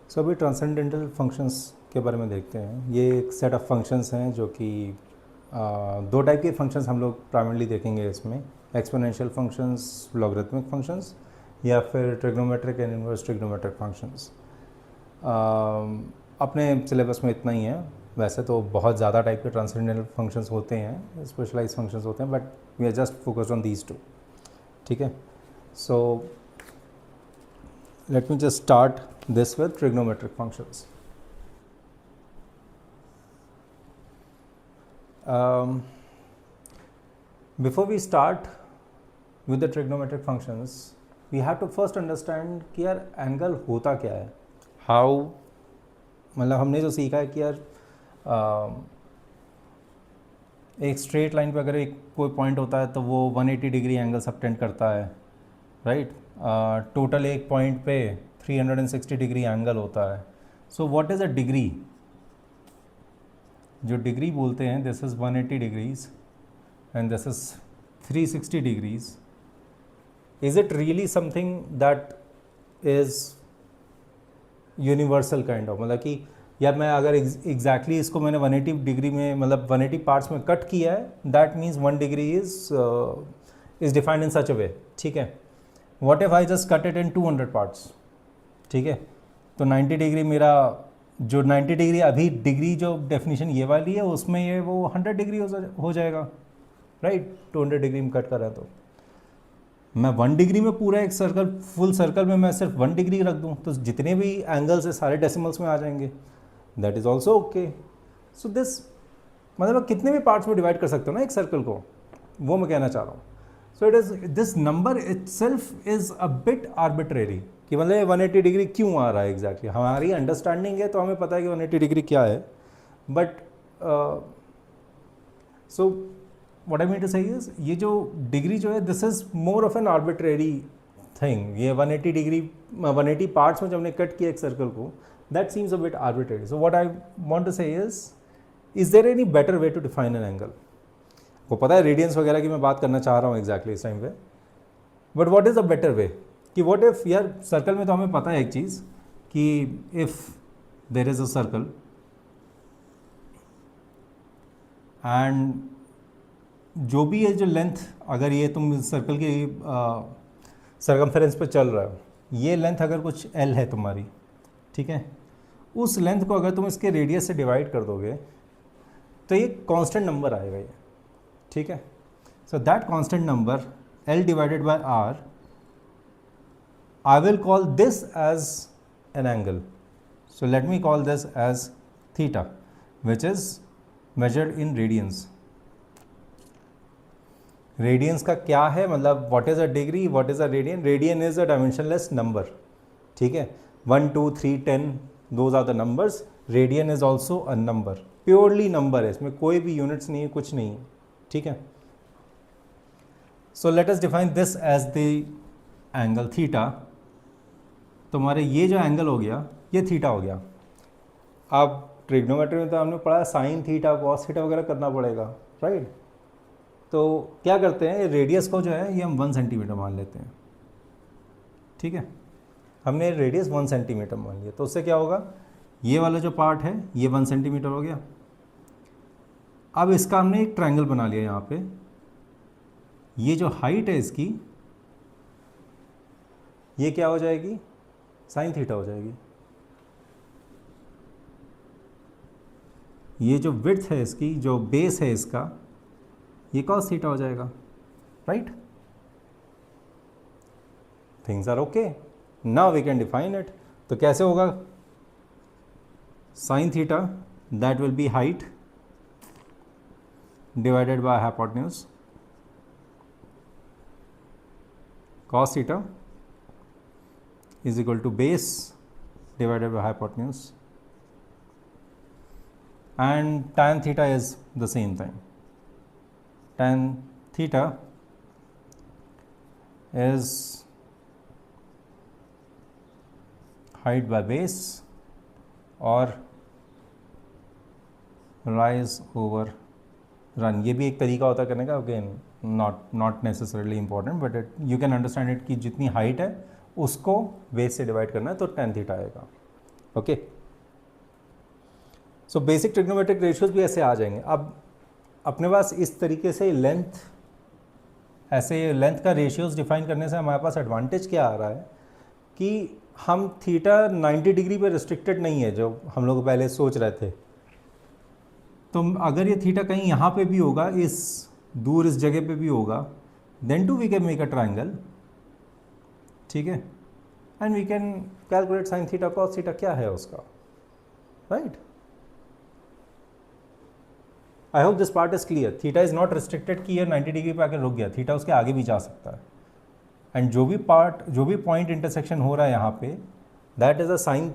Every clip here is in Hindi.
सो अभी ट्रांसेंडेंटल फंक्शंस के बारे में देखते हैं। ये एक सेट ऑफ फंक्शंस हैं जो कि दो टाइप के फंक्शंस हम लोग प्राइमरली देखेंगे इसमें, एक्सपोनेंशियल फंक्शंस, लॉगरिथमिक फंक्शंस, या फिर trigonometric and inverse trigonometric functions. अपने सिलेबस में इतना ही है। वैसे तो बहुत ज़्यादा टाइप के ट्रांसेंडेंटल फंक्शंस होते हैं, स्पेशलाइज फंक्शंस होते हैं, but we are just focused on these two. ठीक है, सो let me just start this with trigonometric functions. Before we start with the trigonometric functions, we have to first understand कि यार एंगल होता क्या है, हाउ, मतलब हमने जो सीखा है कि यार एक स्ट्रेट लाइन पे अगर एक कोई पॉइंट होता है तो वो 180 डिग्री एंगल सबटेंड करता है, राइट। टोटल एक पॉइंट पे 360 डिग्री एंगल होता है। So what is a degree? जो डिग्री बोलते हैं, this is 180 degrees and this is 360 degrees. Is it really something that is universal kind of, मतलब कि यार मैं अगर एग्जैक्टली इसको मैंने 180 डिग्री में, मतलब 180 पार्ट्स में कट किया है, that means 1 degree is defined in such a way. ठीक है, what if I just cut it in 200 parts? ठीक है, तो 90 डिग्री मेरा जो 90 डिग्री अभी डिग्री जो डेफिनेशन ये वाली है उसमें ये वो 100 डिग्री हो जाएगा, राइट। 200 डिग्री में कट कर रहा है तो मैं 1 डिग्री में पूरा एक सर्कल, फुल सर्कल में मैं सिर्फ 1 डिग्री रख दूँ तो जितने भी एंगल्स है सारे डेसिमल्स में आ जाएंगे, that is also okay. So this, मतलब कितने भी पार्ट्स में डिवाइड कर सकते हो ना एक सर्कल को, वो मैं कहना चाह रहा हूँ। So it is, this number itself is a bit arbitrary, कि मतलब 180 डिग्री क्यों आ रहा है एग्जैक्टली। हमारी अंडरस्टैंडिंग है तो हमें पता है कि 180 डिग्री क्या है, but so what I mean to say is, ये जो डिग्री जो है this is more of an arbitrary thing. ये 180 डिग्री 180 पार्ट्स में जब हमने कट किया एक सर्कल को, that seems a bit arbitrary. So what I want to say is there any better way to define an angle? को पता है रेडियंस वगैरह की मैं बात करना चाह रहा हूँ एग्जैक्टली इस टाइम पे, but what is a better way? कि व्हाट इफ़, यार सर्कल में तो हमें पता है एक चीज़ कि if there is a circle and जो भी है जो लेंथ, अगर ये तुम सर्कल की सर्कमफेरेंस पे चल रहा हो, ये लेंथ अगर कुछ एल है तुम्हारी, ठीक है, उस लेंथ को अगर तुम इसके रेडियस से डिवाइड कर दोगे तो ये कांस्टेंट नंबर आएगा ये। ठीक है, so that constant number L divided by R, I will call this as an angle. So let me call this as theta, which is measured in radians. Radians का क्या है, मतलब what is a degree, what is a radian? Radian is a dimensionless number. ठीक है, 1, 2, 3, 10, those are the numbers. Radian is also a number, purely number है, इसमें कोई भी units नहीं है, कुछ नहीं है। ठीक है, so let us define this as the angle theta. तुम्हारे ये जो एंगल हो गया ये थीटा हो गया। अब ट्रिग्नोमेट्री में तो हमने पढ़ा साइन थीटा, कॉस थीटा वगैरह करना पड़ेगा, राइट। तो क्या करते हैं, रेडियस को जो है ये हम 1 सेंटीमीटर मान लेते हैं। ठीक है, हमने रेडियस 1 सेंटीमीटर मान लिया, तो उससे क्या होगा, ये वाला जो पार्ट है ये 1 सेंटीमीटर हो गया। अब इसका हमने एक ट्रायंगल बना लिया यहाँ पे, ये जो हाइट है इसकी ये क्या हो जाएगी, साइन थीटा हो जाएगी। ये जो विड्थ है इसकी, जो बेस है इसका, ये कॉस थीटा हो जाएगा, right. Things are okay, now we can define it. तो कैसे होगा, sine theta that will be height divided by hypotenuse, cos theta is equal to base divided by hypotenuse, and tan theta is the same thing. Tan theta is height by base or rise over run. ये भी एक तरीका होता है करने का, again not necessarily important, but it you can understand it कि जितनी हाइट है उसको बेस से डिवाइड करना है तो tan थीटा आएगा। Okay, so basic trigonometric ratios भी ऐसे आ जाएंगे। अब अपने पास इस तरीके से लेंथ, ऐसे लेंथ का रेशियोज डिफाइन करने से हमारे पास एडवांटेज क्या आ रहा है कि हम थीटा 90 डिग्री पे रिस्ट्रिक्टेड नहीं है जो हम लोग पहले सोच रहे थे। तो अगर ये थीटा कहीं यहाँ पे भी होगा, इस दूर इस जगह पे भी होगा, then too we can make a triangle, ठीक है, and we can calculate sine theta cos theta क्या है उसका, right. I hope this part is clear. Theta is not restricted कि ये 90 डिग्री पे आकर रुक गया, थीटा उसके आगे भी जा सकता है। एंड जो भी पॉइंट इंटरसेक्शन हो रहा है यहाँ पे, that is a sine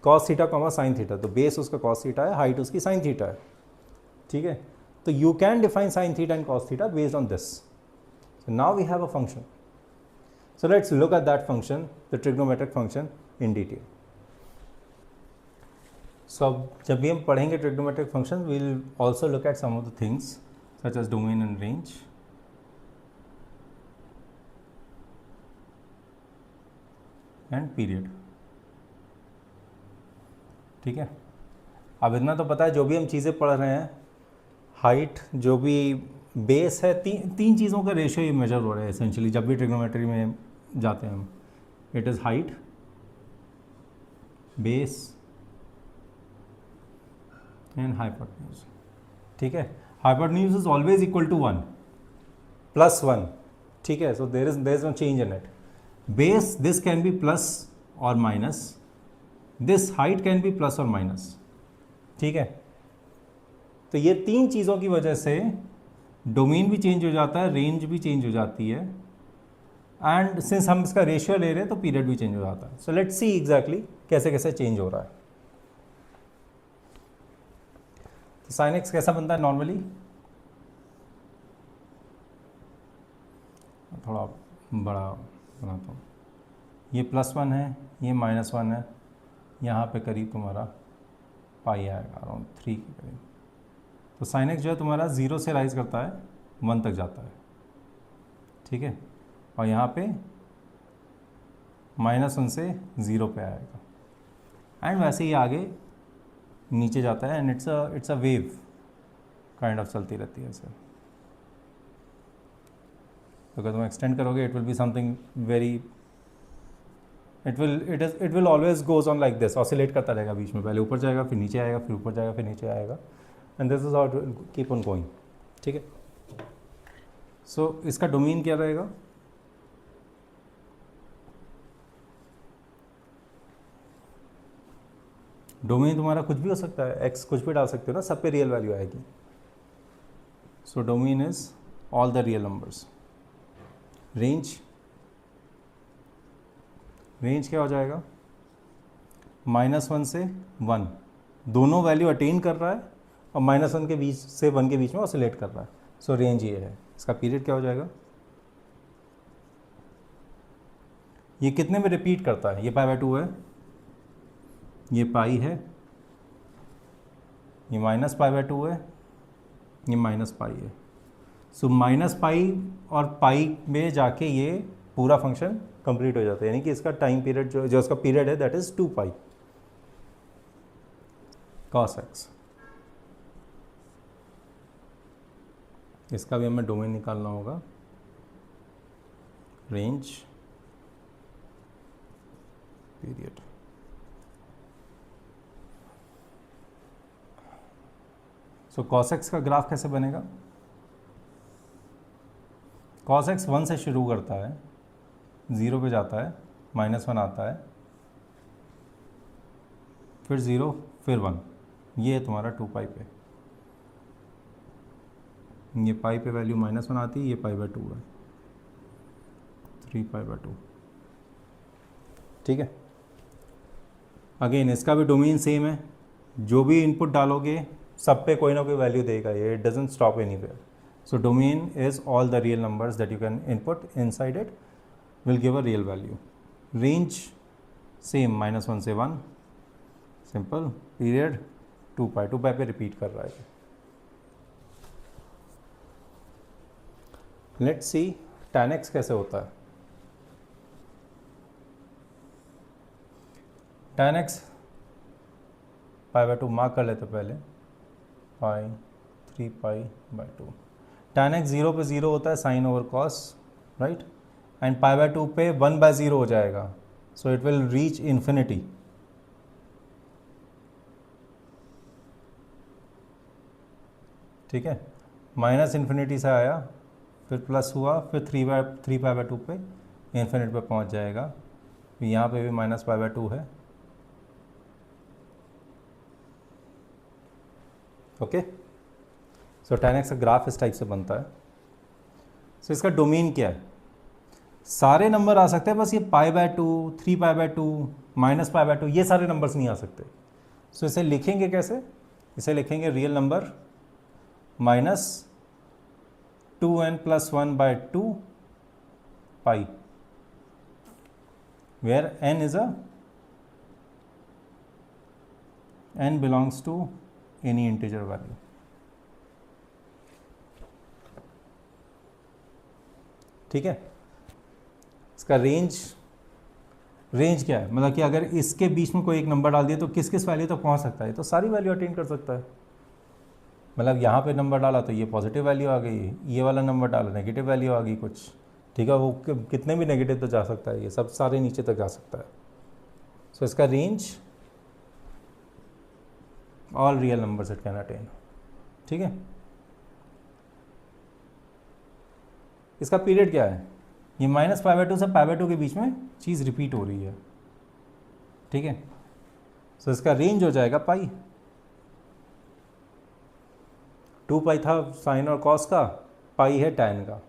cos theta comma sine theta. तो बेस उसका कॉस थीटा है, हाइट उसकी साइन थीटा है, ठीक है। तो you can define sine theta and cos theta based on this. So now we have a function, so let's look at that function, the trigonometric function in detail. सो अब जब भी हम पढ़ेंगे trigonometric function, we will also look at some of the things such as domain and range, and period, ठीक है। अब इतना तो पता है, जो भी हम चीज़ें पढ़ रहे हैं, हाइट जो भी बेस है, तीन चीज़ों का रेशियो ये मेजर हो रहा है एसेंशियली जब भी ट्रिग्नोमेट्री में जाते हैं हम। It is height, base and hypotenuse, ठीक है। Hypotenuse is always equal to 1 plus 1, ठीक है। So there is no change in it. Base this can be plus और minus, this height can be plus और माइनस, ठीक है। तो ये तीन चीज़ों की वजह से डोमेन भी चेंज हो जाता है, रेंज भी चेंज हो जाती है, एंड सिंस हम इसका रेशियो ले रहे हैं तो पीरियड भी चेंज हो जाता है। सो लेट्स सी एग्जैक्टली कैसे कैसे चेंज हो रहा है। तो साइन एक्स कैसा बनता है नॉर्मली, थोड़ा बड़ा बनाता हूँ। ये +1 है, ये -1 है, यहाँ पे करीब तुम्हारा पाई आएगा अराउंड 3 के करीब। तो साइन एक्स जो है तुम्हारा 0 से राइज करता है 1 तक जाता है, ठीक है। और यहाँ पे -1 से 0 पे आएगा, एंड वैसे ही आगे नीचे जाता है, and it's a wave kind of चलती रहती है ऐसे। तो अगर तुम एक्सटेंड करोगे, it will be something very, it will always goes on like this, oscillate करता रहेगा बीच में, पहले ऊपर जाएगा फिर नीचे आएगा, फिर ऊपर जाएगा फिर नीचे आएगा, and this is how it will keep on going, ठीक है। सो इसका डोमेन क्या रहेगा, डोमेन तुम्हारा कुछ भी हो सकता है, एक्स कुछ भी डाल सकते हो ना, सब पे रियल वैल्यू आएगी। So domain is all the real numbers. Range क्या हो जाएगा, -1 से 1, दोनों वैल्यू अटेन कर रहा है और -1 के बीच से 1 के बीच में ऑसिलेट कर रहा है। सो रेंज ये है। इसका पीरियड क्या हो जाएगा, ये कितने में रिपीट करता है, ये π/2 है, ये पाई है, ये -π/2 है, ये -पाई है। सो -पाई और पाई में जाके ये पूरा फंक्शन कंप्लीट हो जाता है, यानी कि इसका टाइम पीरियड जो इसका पीरियड है that is 2 pi cos x। इसका भी हमें डोमेन निकालना होगा, रेंज पीरियड। सो cos x का ग्राफ कैसे बनेगा, cos x 1 से शुरू करता है, 0 पे जाता है, -1 आता है, फिर 0 फिर 1, ये है तुम्हारा 2 पाई पे, ये पाई पे वैल्यू -1 आती है, ये π/2 है, 3 π/2, ठीक है। अगेन इसका भी डोमेन सेम है, जो भी इनपुट डालोगे सब पे कोई ना कोई वैल्यू देगा ये, it doesn't stop anywhere. So domain is all the real numbers that you can input inside it will give a real value. Range same, -1 से 1, सिंपल। पीरियड 2 पाई पे रिपीट कर रहा है। लेट्स सी tan x कैसे होता है। tan x pi by 2 mark कर लेते पहले, pi 3 pi by 2। tan x 0 पे 0 होता है sine over cos, right, and pi by 2 पे 1/0 हो जाएगा, so it will reach infinity. ठीक है, माइनस इन्फिनिटी से आया, फिर प्लस हुआ, फिर 3 पाई बाय 2 पे इन्फिनिटी पे पहुंच जाएगा। यहाँ पे भी माइनस पाई बाय 2 है। ओके, सो tan x का ग्राफ इस टाइप से बनता है। सो इसका डोमेन क्या है? सारे नंबर आ सकते हैं, बस ये पाई by 2, 3 pi by 2, minus pi by 2, ये सारे नंबर्स नहीं आ सकते। सो इसे लिखेंगे कैसे? इसे लिखेंगे real number minus 2n plus 1 by 2 pi, where n belongs to any integer value। ठीक है, इसका रेंज क्या है? मतलब कि अगर इसके बीच में कोई एक नंबर डाल दिया तो किस किस वैल्यू तक पहुंच सकता है? तो सारी वैल्यू अटेन कर सकता है। मतलब यहाँ पे नंबर डाला तो ये पॉजिटिव वैल्यू आ गई, ये वाला नंबर डाला नेगेटिव वैल्यू आ गई कुछ। ठीक है, वो कितने भी नेगेटिव तो जा सकता है, ये सब सारे नीचे तक जा सकता है। सो इसका range all real numbers it can attain. ठीक है, इसका पीरियड क्या है? ये माइनस पाई बाय 2 से पाई बाय 2 के बीच में चीज़ रिपीट हो रही है। ठीक है, सो इसका रेंज हो जाएगा पाई। 2 पाई था साइन और कॉस का, पाई है टैन का।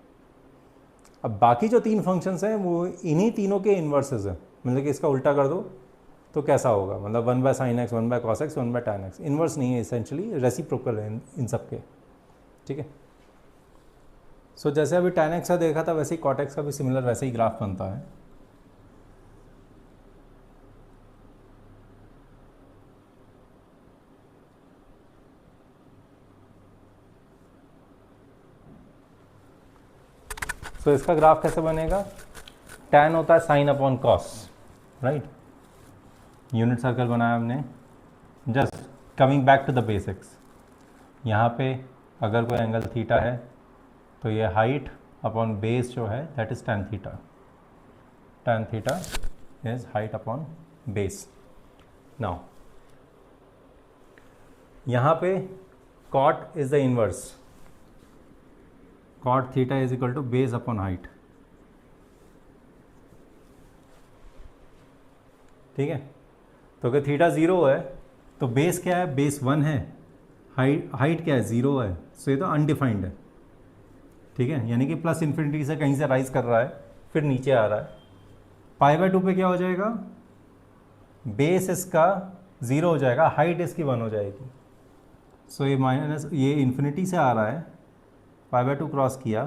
अब बाकी जो 3 फंक्शंस हैं वो इन्हीं तीनों के इन्वर्सेस हैं। मतलब कि इसका उल्टा कर दो तो कैसा होगा? मतलब 1 by sine x, 1 by cos x, 1 by tan x. Inverse नहीं है, इसेंशली रेसिप्रोकल है इन सब के। ठीक है, सो जैसे अभी टैन एक्स का देखा था वैसे ही कॉट एक्स का भी सिमिलर वैसे ही ग्राफ बनता है। सो इसका ग्राफ कैसे बनेगा? टैन होता है sine upon cos, right. Unit circle बनाया हमने। Just coming back to the basics, यहाँ पे अगर कोई एंगल थीटा है तो ये हाइट अपॉन बेस जो है that is tan theta. Tan theta is height upon base. Now यहाँ पे cot is the inverse, cot theta is equal to base upon height. ठीक है, तो अगर थीटा 0 है तो बेस क्या है? बेस 1 है। हाइट क्या है? 0 है। सो ये तो अनडिफाइंड है। ठीक है, यानी कि प्लस इन्फिनिटी से कहीं से राइज कर रहा है फिर नीचे आ रहा है। पाई बाय 2 पे क्या हो जाएगा? बेस इसका 0 हो जाएगा, हाइट इसकी 1 हो जाएगी। सो ये माइनस, ये इन्फिनिटी से आ रहा है, पाई बाय 2 क्रॉस किया,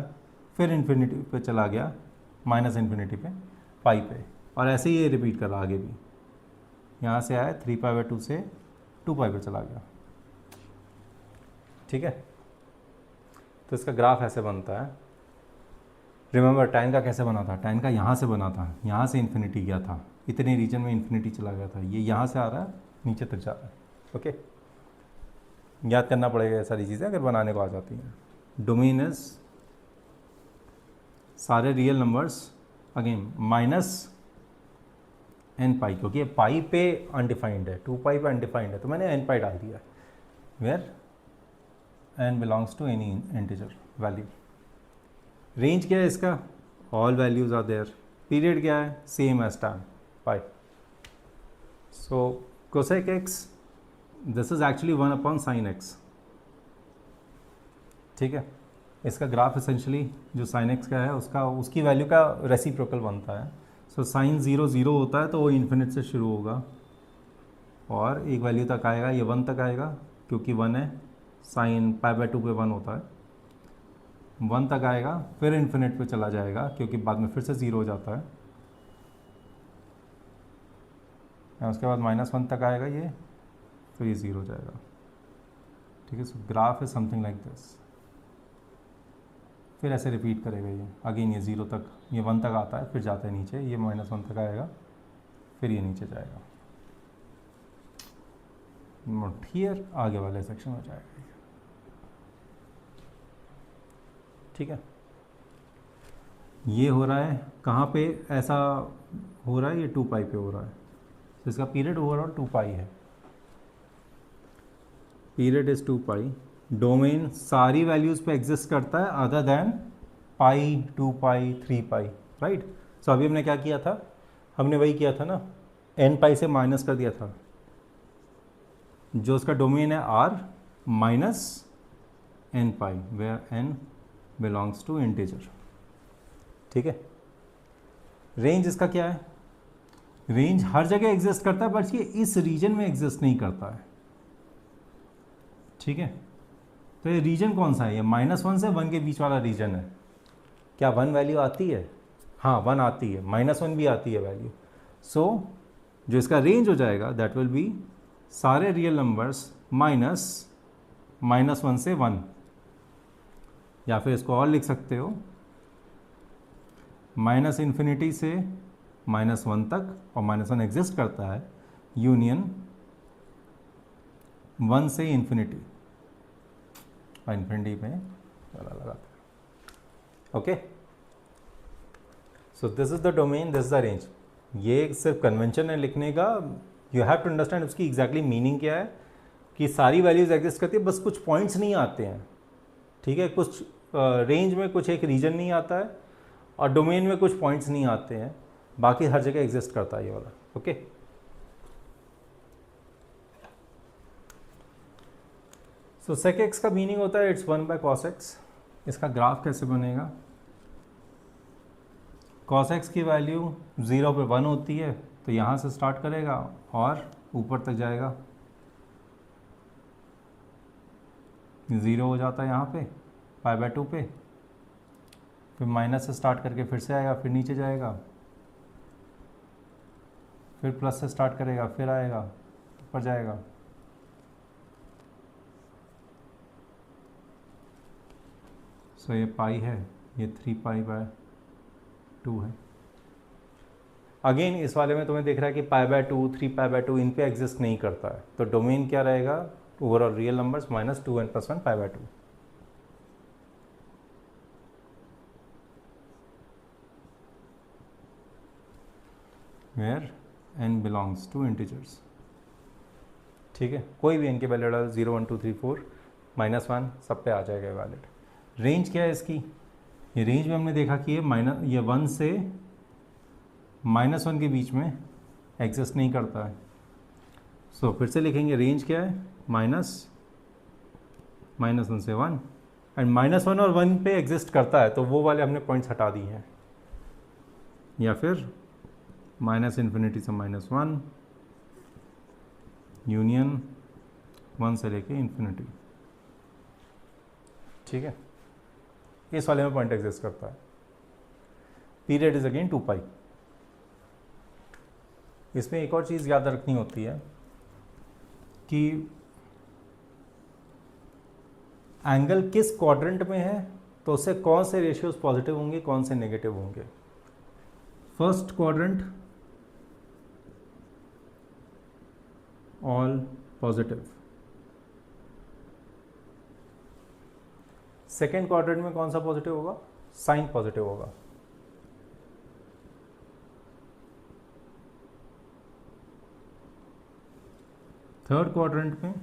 फिर इन्फिनिटी पे चला गया, माइनस इन्फिनिटी पे, पाई पे, और ऐसे ही ये रिपीट कर रहा आगे भी। यहाँ से आया 3 पाई बाय 2 से 2 पाई पे चला गया। ठीक है, तो इसका ग्राफ ऐसे बनता है। रिमेंबर टैन का कैसे बना था? टैन का यहाँ से बना था, यहाँ से इन्फिनिटी गया था, इतने रीजन में इन्फिनिटी चला गया था। ये यहाँ से आ रहा है, नीचे तक जा रहा है। ओके, याद करना पड़ेगा ये सारी चीज़ें अगर बनाने को आ जाती हैं। डोमेन इज सारे real numbers, again minus n pi, क्योंकि ये पाई पे अनडिफाइंड है, 2 पाई पे अनडिफाइंड है, तो मैंने एन पाई डाल दिया, where n belongs to any integer value. Range क्या है इसका? All values are there. Period क्या है? Same as tan pi. So cosec x, this is actually 1 upon sine x. ठीक है, इसका ग्राफ एसेंशली जो साइन एक्स का है उसकी वैल्यू का रेसिप्रोकल बनता है। सो साइन 0 0 होता है तो वो इन्फिनिट से शुरू होगा और एक वैल्यू तक आएगा, ये 1 तक आएगा क्योंकि 1 है, साइन पाई बाय 2 पे 1 होता है, 1 तक आएगा, फिर इन्फिनिट पे चला जाएगा क्योंकि बाद में फिर से 0 हो जाता है, और उसके बाद -1 तक आएगा ये, तो ये 0 हो जाएगा। ठीक है, सो graph is something like this. फिर ऐसे रिपीट करेगा ये, अगेन ये 0 तक, ये 1 तक आता है, फिर जाता है नीचे, ये -1 तक आएगा, फिर ये नीचे जाएगा। नॉट हियर, आगे वाले सेक्शन में जाएगा। ठीक है, ये हो रहा है कहाँ पे, ऐसा हो रहा है, ये 2 पाई पे हो रहा है, तो इसका पीरियड ओवरऑल 2 पाई है। Period is 2 pi. डोमेन सारी वैल्यूज़ पे एग्जिस्ट करता है अदर देन पाई, 2 पाई, 3 पाई, राइट। सो अभी हमने क्या किया था, हमने वही किया था ना, n पाई से माइनस कर दिया था, जो उसका डोमेन है r minus n pi, where n belongs to integer. ठीक है, रेंज इसका क्या है, रेंज हर जगह एग्जिस्ट करता है, बट ये इस रीजन में एग्जिस्ट नहीं करता है। ठीक है, तो ये रीजन कौन सा है, ये -1 से 1 के बीच वाला रीजन है। क्या 1 वैल्यू आती है, हाँ 1 आती है, -1 भी आती है वैल्यू। सो जो इसका रेंज हो जाएगा दैट विल बी सारे रियल नंबर्स माइनस -1 से 1, या फिर इसको और लिख सकते हो -∞ से -1 तक, और -1 एग्जिस्ट करता है, यूनियन 1 से इन्फिनिटी, और इन्फिनिटी में वाला लगाते हैं। Okay, so this is the domain, this is the range. ये सिर्फ कन्वेंशन है लिखने का, यू हैव टू अंडरस्टैंड उसकी एग्जैक्टली मीनिंग क्या है, कि सारी वैल्यूज एग्जिस्ट करती है, बस कुछ पॉइंट्स नहीं आते हैं। ठीक है, कुछ रेंज में कुछ एक रीजन नहीं आता है, और डोमेन में कुछ पॉइंट्स नहीं आते हैं, बाकी हर जगह एग्जिस्ट करता है ये वाला। ओके, सो sec x का मीनिंग होता है इट्स 1 बाय cos x। इसका ग्राफ कैसे बनेगा, cos x की वैल्यू 0 पे 1 होती है, तो यहाँ से स्टार्ट करेगा और ऊपर तक जाएगा, 0 हो जाता है यहाँ पे π/2 पे, फिर माइनस से स्टार्ट करके फिर से आएगा, फिर नीचे जाएगा, फिर प्लस से स्टार्ट करेगा, फिर आएगा, ऊपर जाएगा। सो ये पाई है, ये 3π/2 है। अगेन इस वाले में तुम्हें दिख रहा है कि π/2, 3π/2 इन पे एग्जिस्ट नहीं करता है, तो डोमेन क्या रहेगा, overall real numbers -2n + 1 π/2। Where n belongs to integers. ठीक है, कोई भी n के वैल्यू डाल, 0 1 2 3 4 -1 सब पे आ जाएगा वैलिड। रेंज क्या है इसकी, ये रेंज में हमने देखा कि ये 1 से -1 के बीच में एग्जिस्ट नहीं करता है। सो फिर से लिखेंगे, रेंज क्या है, -1 से 1, एंड -1 और 1 पे एग्जिस्ट करता है, तो वो वाले हमने पॉइंट्स हटा दिए हैं, या फिर -∞ से -1, यूनियन 1 से लेके इन्फिनिटी। ठीक है, इस वाले में पॉइंट एग्जिस्ट करता है। पीरियड इज अगेन 2 पाई। इसमें एक और चीज़ याद रखनी होती है कि एंगल किस क्वाड्रेंट में है, तो उससे कौन से रेशियोज पॉजिटिव होंगे, कौन से नेगेटिव होंगे। First quadrant all positive, second quadrant में कौन सा पॉजिटिव होगा, साइन पॉजिटिव होगा। थर्ड क्वाड्रेंट में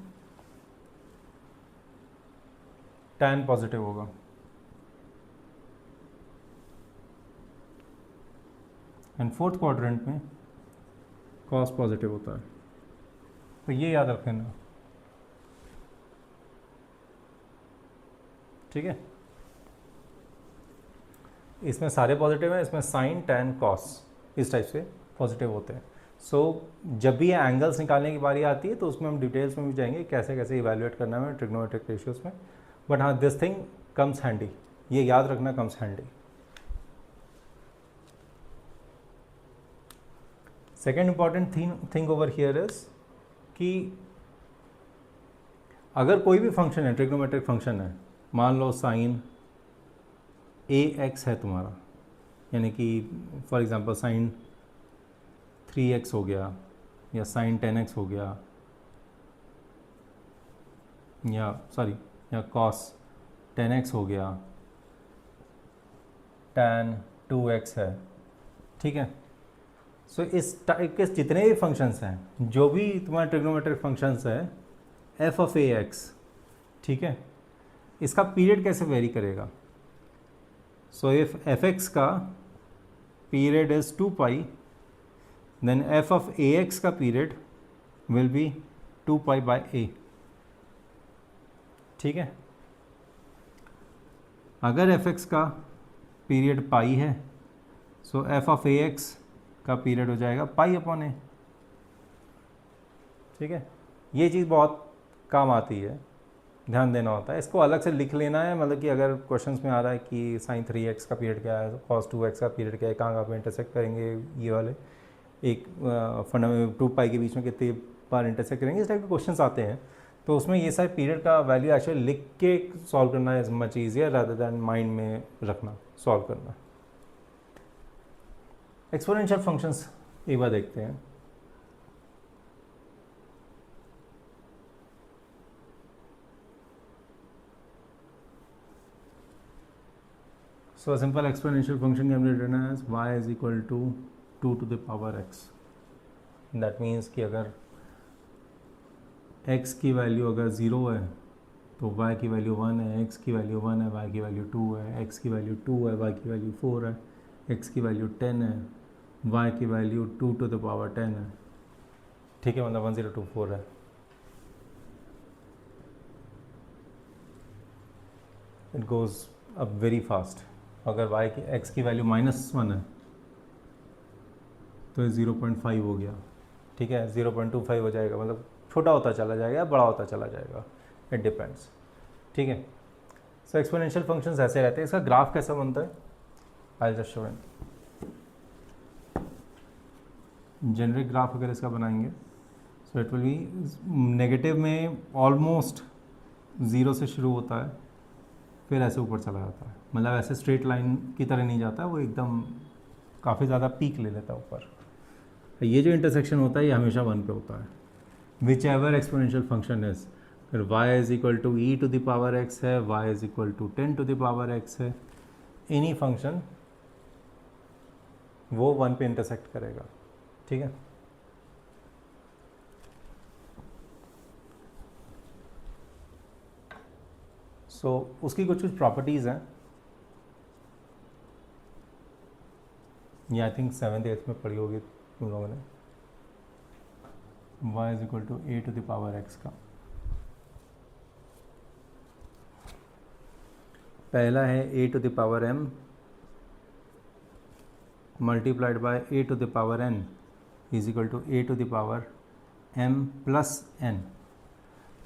tan पॉजिटिव होगा। एंड फोर्थ क्वाड्रेंट में cos पॉजिटिव होता है। तो ये याद रखना, ठीक है। इसमें सारे पॉजिटिव हैं, इसमें साइन tan cos इस टाइप से पॉजिटिव होते हैं। सो जब भी ये एंगल्स निकालने की बारी आती है तो उसमें हम डिटेल्स में भी जाएंगे कैसे कैसे इवैल्यूएट करना है ट्रिग्नोमेट्रिक रेशियोज में, बट हाँ दिस थिंग कम्स हैंडी, ये याद रखना comes handy. Second important thing over here is कि अगर कोई भी फंक्शन है, ट्रिग्नोमेट्रिक फंक्शन है, मान लो साइन ax है तुम्हारा, यानी कि फॉर एग्जांपल साइन 3x हो गया या साइन 10x हो गया या सॉरी या कॉस 10x हो गया, tan 2x है, ठीक है। सो इस टाइप के जितने भी फंक्शंस हैं, जो भी तुम्हारे ट्रिग्नोमेट्रिक फंक्शंस है, एफ ऑफ ए एक्स, ठीक है, इसका पीरियड कैसे वेरी करेगा? सो इफ एफ एक्स का period is 2 pi, then f of a x का period will be 2 pi by a, ठीक है। अगर एफ एक्स का पीरियड पाई है, so f of a x का पीरियड हो जाएगा पाई अपॉन ए, ठीक है। ये चीज़ बहुत काम आती है, ध्यान देना होता है, इसको अलग से लिख लेना है, मतलब कि अगर क्वेश्चंस में आ रहा है कि साइन 3x का पीरियड क्या है, cos 2x का पीरियड क्या है, कहाँ पे इंटरसेक्ट करेंगे ये वाले, एक फंडामेंटल 2 पाई के बीच में कितनी बार इंटरसेक्ट करेंगे, इस टाइप के क्वेश्चंस आते हैं। तो उसमें ये सारे पीरियड का वैल्यू एक्चुअली लिख के सॉल्व करना is much easier rather than mind में रखना सॉल्व करना। एक्सपोनेंशियल फंक्शंस एक बार देखते हैं। So a simple exponential function can be written as y is equal to 2 to the power x. That means कि अगर x की वैल्यू अगर 0 है तो y की वैल्यू 1 है, x की वैल्यू 1 है, y की वैल्यू 2 है, x की वैल्यू 2 है, y की वैल्यू 4 है, x की वैल्यू 10 है, y की वैल्यू 2 to the power 10 है, ठीक है, मतलब 1024 है। It goes up very fast. अगर y की x की वैल्यू -1 है तो 0.5 हो गया, ठीक है, 0.25 हो जाएगा, मतलब छोटा होता चला जाएगा, बड़ा होता चला जाएगा, इट डिपेंड्स, ठीक है। सो एक्सपोनेंशियल फंक्शंस ऐसे रहते हैं। इसका ग्राफ कैसा बनता है, I just show generic graph अगर इसका बनाएंगे, सो इट विल बी नेगेटिव में ऑलमोस्ट 0 से शुरू होता है, फिर ऐसे ऊपर चला जाता है, मतलब ऐसे स्ट्रेट लाइन की तरह नहीं जाता, वो एकदम काफ़ी ज़्यादा पीक ले लेता है ऊपर। ये जो इंटरसेक्शन होता है ये हमेशा 1 पे होता है, whichever exponential function is. फिर y is equal to e to the power x है, y is equal to 10 to the power x है, एनी फंक्शन वो 1 पे इंटरसेक्ट करेगा, ठीक है। सो उसकी कुछ कुछ प्रॉपर्टीज़ हैं, ये आई थिंक 7th 8th में पढ़ी होगी तुम लोगों ने। y is equal to A to the power x का पहला है a to the power m multiplied by a to the power n is equal to a to the power m plus n।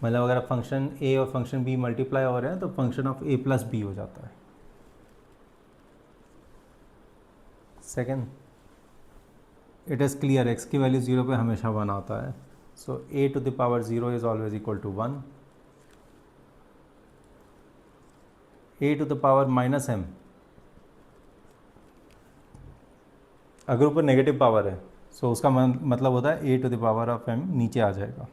मतलब अगर फंक्शन a और फंक्शन b मल्टीप्लाई हो रहे हैं तो function of a plus b हो जाता है। Second, it is clear x की वैल्यू 0 पे हमेशा 1 आता है, सो a to the power 0 is always equal to 1। a to the power minus m, अगर ऊपर नेगेटिव पावर है सो उसका मतलब होता है a to the power of m नीचे आ जाएगा।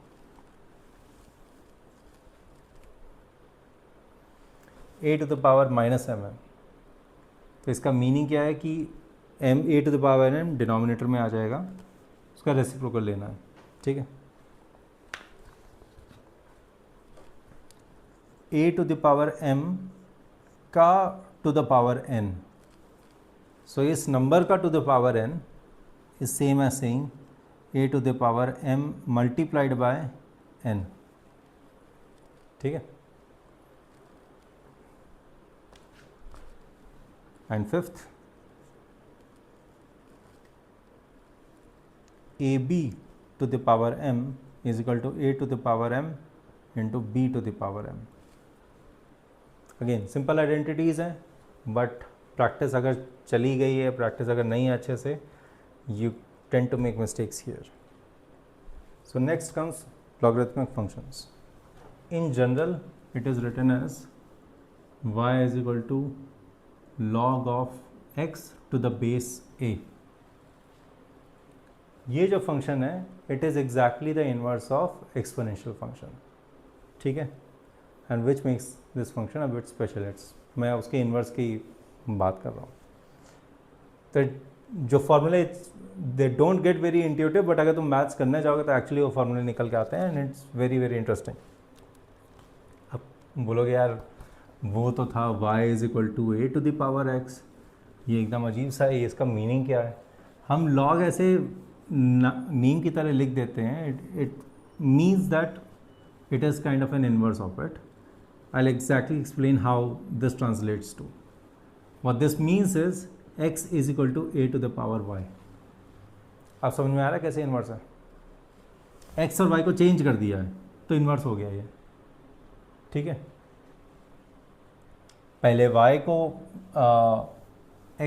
a to the power minus m है, तो इसका मीनिंग क्या है कि m a to the power m denominator में आ जाएगा, उसका रेसिप्रोकल लेना है, ठीक है। a to the power m का to the power n, so इस नंबर का to the power n is same as saying a to the power m multiplied by n, ठीक है। And fifth, A B to the power m is equal to a to the power m into b to the power m। Again simple identities हैं, बट प्रैक्टिस अगर चली गई है, प्रैक्टिस अगर नहीं है अच्छे से, you tend to make mistakes here. So next comes logarithmic functions. In general it is written as y is equal to log of x to the base a। ये जो फंक्शन है it is exactly the inverse of exponential function, ठीक है। And which makes this function a bit special. It's मैं उसके इन्वर्स की बात कर रहा हूँ। तो जो फॉर्मूले they don't get very intuitive, but अगर तुम मैथ्स करने जाओगे तो एक्चुअली वो फॉर्मूले निकल के आते हैं and it's very very interesting. अब बोलोगे यार वो तो था y is equal to A to the power x, ये एकदम अजीब सा है, इसका मीनिंग क्या है? हम लॉग ऐसे नीम की तरह लिख देते हैं, it means that it is kind of an inverse of it. I'll exactly explain how this translates to. What this means is x is equal to a to the power y. आप समझ में आ रहा है कैसे इन्वर्स है? x और y को चेंज कर दिया है तो इन्वर्स हो गया ये, ठीक है। पहले y को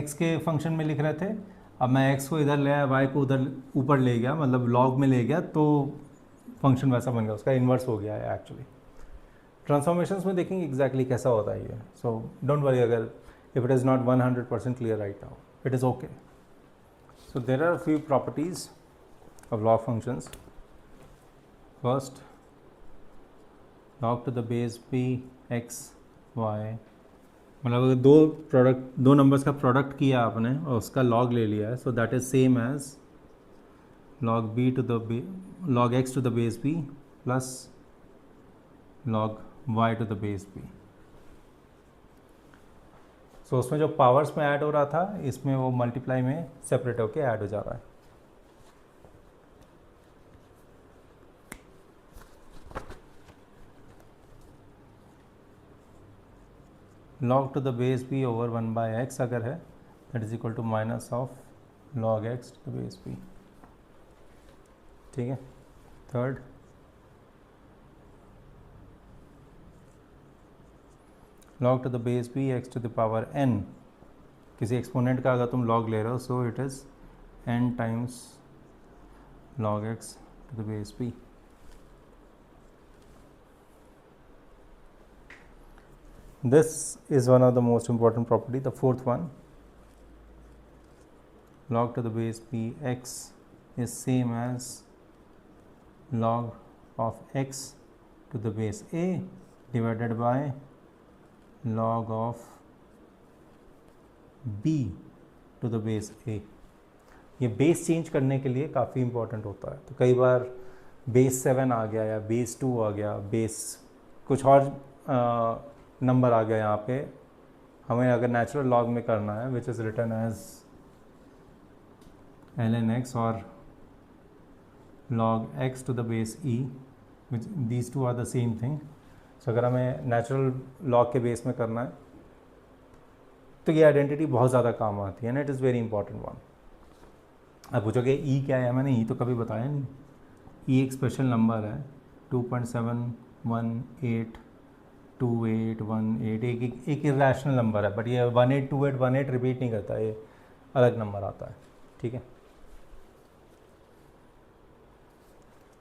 x के फंक्शन में लिख रहे थे, अब मैं x को इधर ले आया, y को उधर ऊपर ले गया, मतलब log में ले गया, तो फंक्शन वैसा बन गया, उसका इन्वर्स हो गया है एक्चुअली। ट्रांसफॉर्मेशंस में देखेंगे एग्जैक्टली कैसा होता है ये। सो डोंट वरी अगर if it is not 100% clear right now, it is okay. So there are few properties of log functions. First, log to the base p x y, मतलब अगर दो नंबर्स का प्रोडक्ट किया आपने और उसका log ले लिया है, so that is same as log b to the log x to the base b plus log y to the base b। सो उसमें जो पावर्स में ऐड हो रहा था, इसमें वो मल्टीप्लाई में सेपरेट होके ऐड हो जा रहा है। log to the base b over 1 by x अगर है, that is equal to minus of log x to the base b, ठीक है। Third, log to the base b x to the power n, किसी एक्सपोनेंट का अगर तुम log ले रहे हो, so it is n times log x to the base b। This is one of the most important property. The fourth one, log to the base p x is same as log of x to the base a divided by log of b to the base a। ये बेस चेंज करने के लिए काफ़ी इंपॉर्टेंट होता है। तो कई बार बेस 7 आ गया या बेस 2 आ गया, बेस कुछ और नंबर आ गया यहाँ पे, हमें अगर नेचुरल लॉग में करना है which is written as ln x और log x to the base e, which these two are the same thing। सो अगर हमें नेचुरल लॉग के बेस में करना है तो ये आइडेंटिटी बहुत ज़्यादा काम आती है ना, it is very important one. अब पूछोगे ई क्या है, मैंने ई तो कभी बताया नहीं। ई एक स्पेशल नंबर है, 2.7182818, एक इरेशनल नंबर है, बट ये 182818 रिपीट नहीं करता, ये अलग नंबर आता है, ठीक है।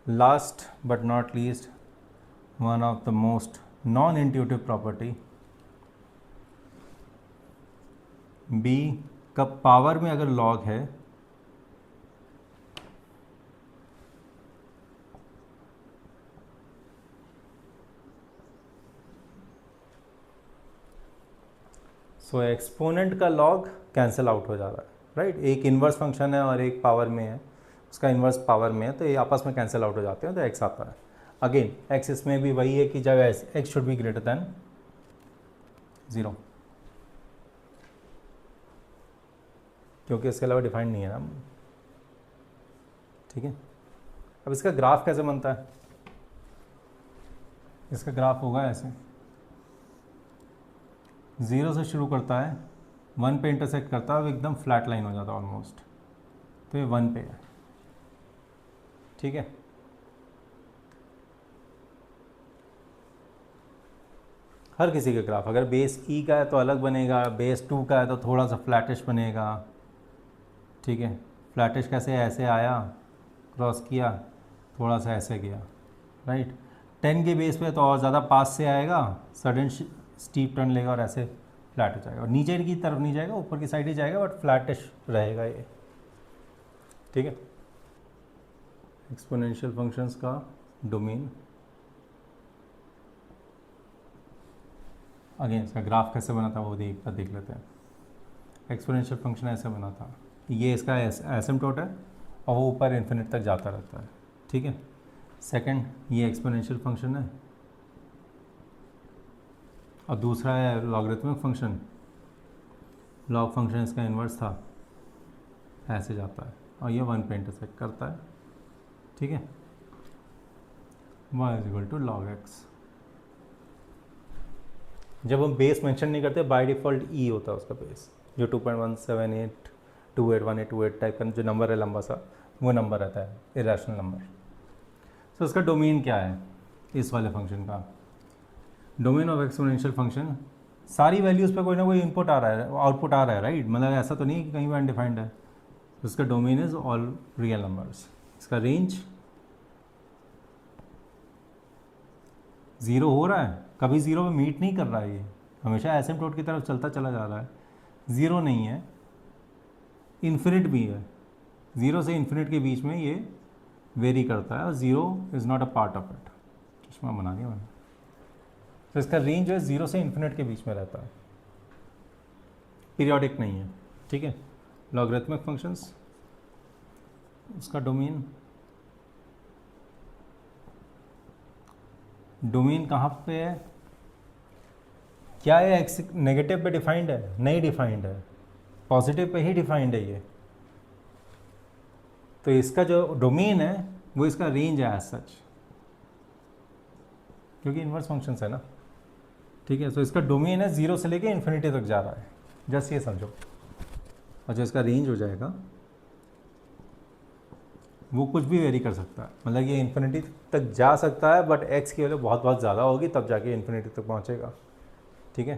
Last but not least, one of the most non intuitive property, B का पावर में अगर लॉग है सो एक्सपोनेंट का लॉग कैंसिल आउट हो जा रहा है, राइट। एक इन्वर्स फंक्शन है और एक पावर में है, उसका इन्वर्स पावर में है, तो ये आपस में कैंसिल आउट हो जाते हैं, तो एक्स आता है। अगेन एक्स इसमें भी वही है कि जब x should be greater than 0, क्योंकि इसके अलावा डिफाइंड नहीं है ना, ठीक है। अब इसका ग्राफ कैसे बनता है? इसका ग्राफ होगा ऐसे, 0 से शुरू करता है, 1 पे इंटरसेक्ट करता है और एकदम फ्लैट लाइन हो जाता है ऑलमोस्ट, तो ये 1 पे है, ठीक है। हर किसी का ग्राफ अगर बेस ई का है तो अलग बनेगा, बेस 2 का है तो थोड़ा सा फ्लैटिश बनेगा, ठीक है। फ्लैटिश कैसे, ऐसे आया, क्रॉस किया, थोड़ा सा ऐसे गया, राइट। 10 के बेस पे तो और ज़्यादा पास से आएगा, सडन स्टीप टर्न लेगा और ऐसे फ्लैट हो जाएगा, और नीचे की तरफ नहीं जाएगा, ऊपर की साइड ही जाएगा, बट फ्लैटिश रहेगा ये, ठीक है। एक्सपोनेंशियल फंक्शंस का डोमेन, अगेन इसका ग्राफ कैसे बना था वो देख लेते हैं। एक्सपोनेंशियल फंक्शन ऐसे बना था, ये इसका एसिम्पटोट है और वो ऊपर इन्फिनिट तक जाता रहता है, ठीक है। सेकंड, ये एक्सपोनेंशियल फंक्शन है और दूसरा है लॉगरिथमिक फंक्शन। लॉग फंक्शन इसका इन्वर्स था, ऐसे जाता है और ये 1 पे इंटरसेक्ट करता है, ठीक है। y is equal to log X. जब हम बेस मेंशन नहीं करते, बाय डिफ़ॉल्ट ई होता है उसका बेस, जो 2.178 281828 टाइप का जो नंबर है लंबा सा, वो नंबर रहता है, इरेशनल नंबर। तो उसका डोमेन क्या है इस वाले फंक्शन का? डोमेन ऑफ एक्सपोनेंशियल फंक्शन, सारी वैल्यूज़ पे कोई ना कोई इनपुट आ रहा है, आउटपुट आ रहा है, राइट। मतलब ऐसा तो नहीं कि कहीं भी अनडिफाइंड है। उसका domain is all real numbers. इसका रेंज 0 हो रहा है, कभी 0 में मीट नहीं कर रहा है, ये हमेशा एसिम्पटोट की तरफ चलता चला जा रहा है। 0 नहीं है, इन्फिनिट भी है, 0 से इन्फिनिट के बीच में ये वेरी करता है और 0 is not a part of it. चश्मा बना दिया मैंने। तो इसका रेंज जो है 0 से इन्फिनिट के बीच में रहता है, पीरियोडिक नहीं है, ठीक है। लॉगरिथमिक फंक्शंस, उसका डोमेन कहाँ पे है? क्या ये एक्स नेगेटिव पे डिफाइंड है? नहीं डिफाइंड है, पॉजिटिव पे ही डिफाइंड है ये। तो इसका जो डोमेन है वो इसका रेंज है एज सच, क्योंकि इन्वर्स फंक्शंस है ना, ठीक है। तो इसका डोमेन है 0 से लेके इन्फिनिटी तक जा रहा है, जस्ट ये समझो। और जो इसका रेंज हो जाएगा वो कुछ भी वेरी कर सकता है, मतलब ये इन्फिनिटी तक जा सकता है, बट एक्स की वैल्यू बहुत बहुत ज़्यादा होगी तब जाके इन्फिनिटी तक पहुँचेगा, ठीक है।